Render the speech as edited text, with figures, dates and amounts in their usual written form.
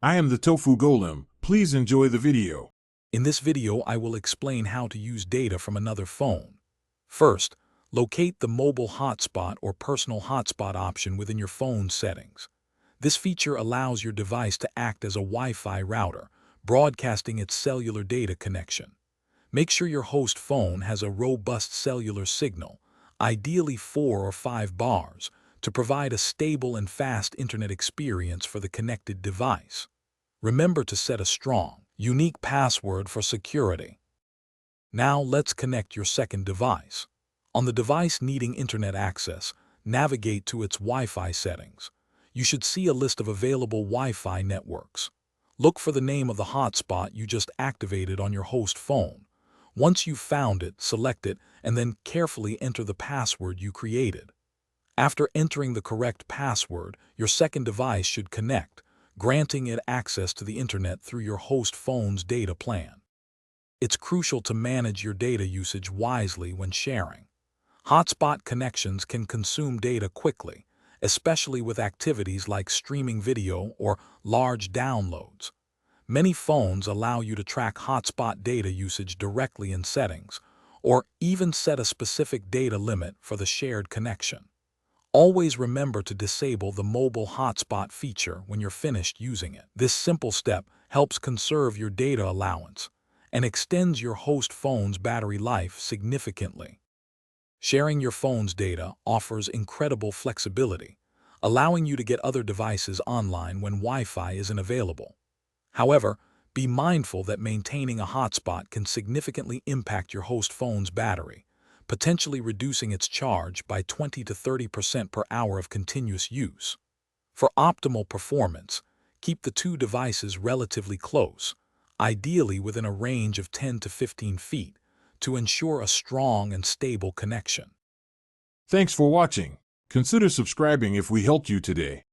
I am the Tofu Golem. Please enjoy the video. In this video, I will explain how to use data from another phone. First, locate the mobile hotspot or personal hotspot option within your phone's settings. This feature allows your device to act as a Wi-Fi router, broadcasting its cellular data connection. Make sure your host phone has a robust cellular signal, ideally 4 or 5 bars, to provide a stable and fast internet experience for the connected device. Remember to set a strong, unique password for security. Now let's connect your second device. On the device needing internet access, navigate to its Wi-Fi settings. You should see a list of available Wi-Fi networks. Look for the name of the hotspot you just activated on your host phone. Once you've found it, select it, and then carefully enter the password you created. After entering the correct password, your second device should connect, granting it access to the internet through your host phone's data plan. It's crucial to manage your data usage wisely when sharing. Hotspot connections can consume data quickly, especially with activities like streaming video or large downloads. Many phones allow you to track hotspot data usage directly in settings, or even set a specific data limit for the shared connection. Always remember to disable the mobile hotspot feature when you're finished using it. This simple step helps conserve your data allowance and extends your host phone's battery life significantly. Sharing your phone's data offers incredible flexibility, allowing you to get other devices online when Wi-Fi isn't available. However, be mindful that maintaining a hotspot can significantly impact your host phone's battery, potentially reducing its charge by 20 to 30% per hour of continuous use. For optimal performance, keep the two devices relatively close, ideally within a range of 10 to 15 feet, to ensure a strong and stable connection. Thanks for watching. Consider subscribing if we helped you today.